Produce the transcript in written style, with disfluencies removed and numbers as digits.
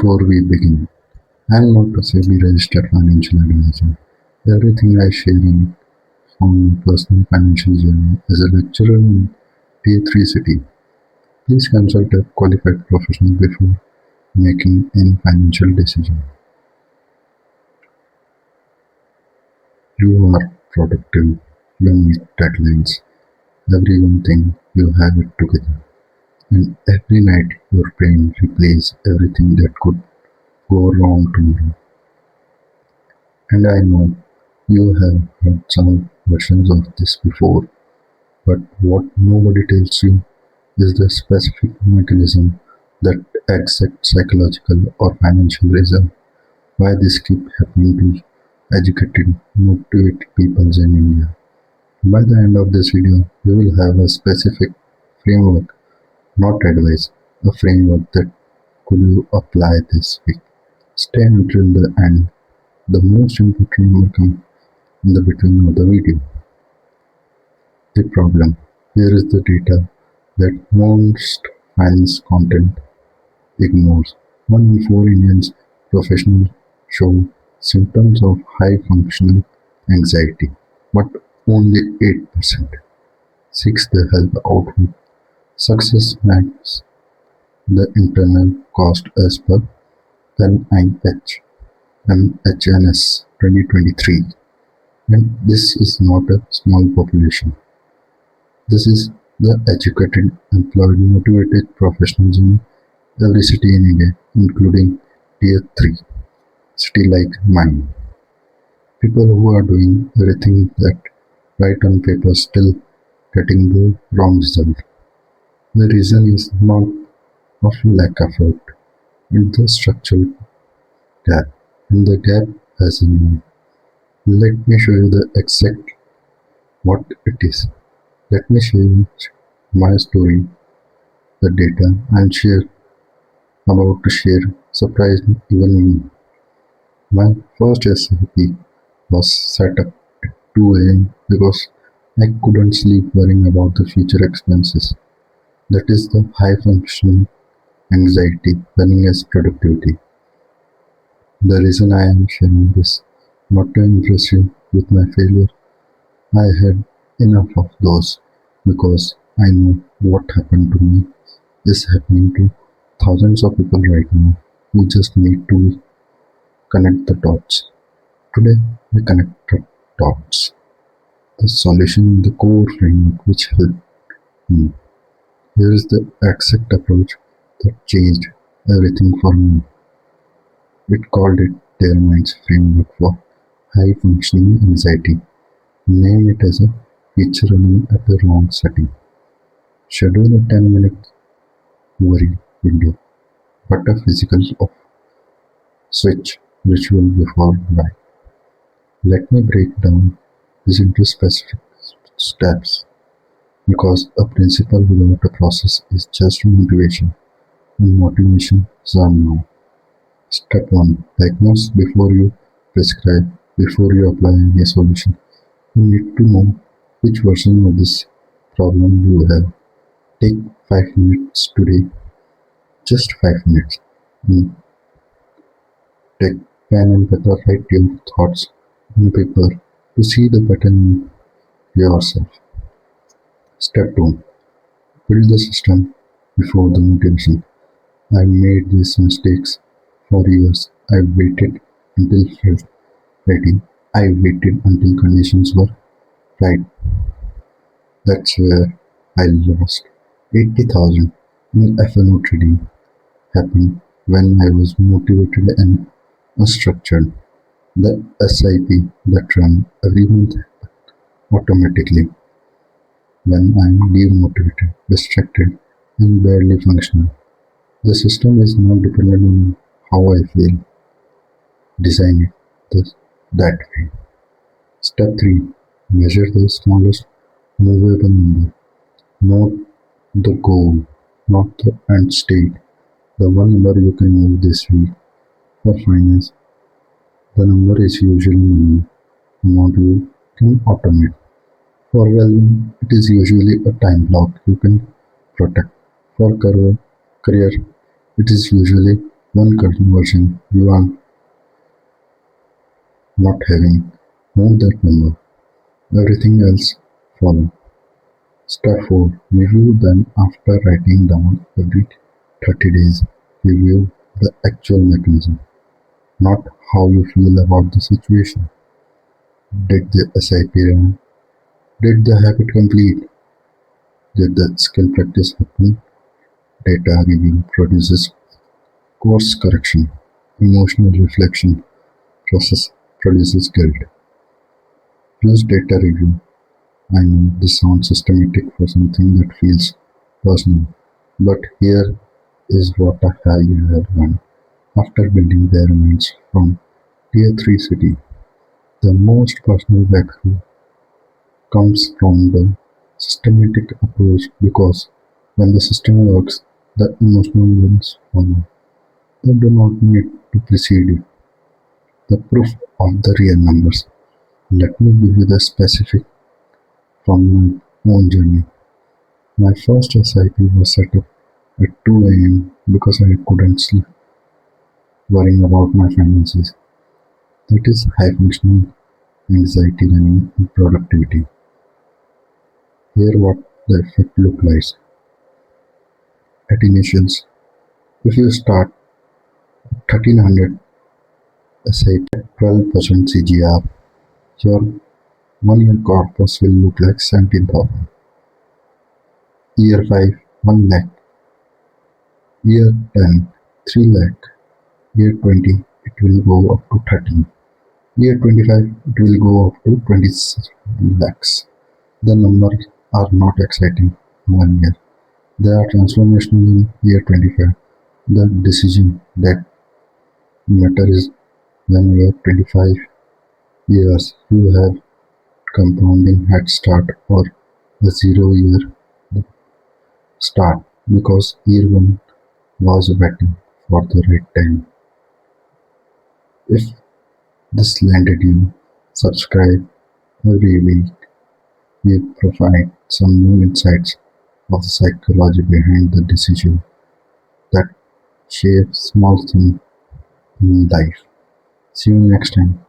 Before we begin, I am not a SEBI registered financial advisor. Everything I share in from my personal financial journey as a lecturer in Tier 3 city. Please consult a qualified professional before making any financial decision. You are productive, you meet deadlines, everyone thinks you have it together, and every night your brain replays everything that could go wrong tomorrow. And I know you have heard some versions of this before, but what nobody tells you is the specific mechanism, that exact psychological or financial reason why this keep happening to educated, motivated people in India. By the end of this video, you will have a specific framework, not advice, a framework that could you apply this week. Stay until the end. The most important will come in the between of the video. The problem. Here is the data that most finance content ignores. 1 in 4 Indians professionals show symptoms of high functional anxiety, but only 8% seeks the help outward. Success maps the internal cost as per NIMHANS 2023, and this is not a small population. This is the educated, employed, motivated professionals in every city in India, including Tier 3 city like mine. People who are doing everything that right on paper still getting the wrong result. The reason is not of lack of effort, it's the structural gap. And the gap has a name. Let me show you the exact what it is. Let me share my story, the data I'm about to share surprised even me. My first SEBI was set up at 2 a.m. because I couldn't sleep worrying about the future expenses. That is the high functioning anxiety running as productivity. The reason I am sharing this, not to impress you with my failure, I had enough of those because I know what happened to me is happening to thousands of people right now who just need to connect the dots. Today, we connect the dots. The solution in the core framework which helped me. Here is the exact approach that changed everything for me. It called it DareMinds framework for high functioning anxiety. Name it as a feature running at the wrong setting. Schedule a 10-minute worry window, but a physical off switch ritual before bed. Let me break down this into specific steps, because a principle without a process is just motivation, and motivation is unknown. Step 1. Diagnose before you prescribe, before you apply any solution. You need to know which version of this problem you have. Take 5 minutes today, just 5 minutes. Mm. Take pen and paper, write your thoughts on paper to see the pattern in yourself. Step 2. Build the system before the motivation. I made these mistakes for years. I waited until felt ready. I waited until conditions were right. That's where I lost 80,000 in FNO trading. Happened when I was motivated and unstructured. The SIP that ran every month automatically when I'm demotivated, distracted, and barely functional. The system is not dependent on how I feel. Design it that way. Step 3. Measure the smallest movable number. Note the goal, not the end state. The one number you can move this week. For finance, the number is usually money amount you can automate. For well-being, it is usually a time block you can protect. For career, it is usually One conversion you are not having, move that number. Everything else follow. Step 4. Review then after writing down every 30 days. Review the actual mechanism, not how you feel about the situation. Did the SIP run? Did the habit complete? Did the skill practice happen? Data review produces course correction. Emotional reflection process produces guilt. Use data review. I know this sounds systematic for something that feels personal, but here is what I have learned after building DareMinds from Tier 3 city. The most personal breakthrough comes from the systematic approach because when the system works, the emotional winds follow. They do not need to precede it. The proof of the real numbers. Let me give you the specific from my own journey. My first SIP was set up at 2 a.m. because I couldn't sleep, worrying about my finances. That is high functional anxiety running in productivity. Here what the effect look like. At initials, if you start 1300 SIP at 12% CGR, your 1 year corpus will look like 17,000. Year 5, 1 lakh. Year 10, 3 lakh. Year 20, it will go up to 13. Year 25, it will go up to 20 lakhs. The numbers are not exciting in 1 year. They are transformational in year 25. The decision that matters is when you are 25 years, you have compounding head start or a 0 year start because year 1 was waiting for the right time. If this landed you, subscribe every week. We provide some new insights of the psychology behind the decision that shape small things in life. See you next time.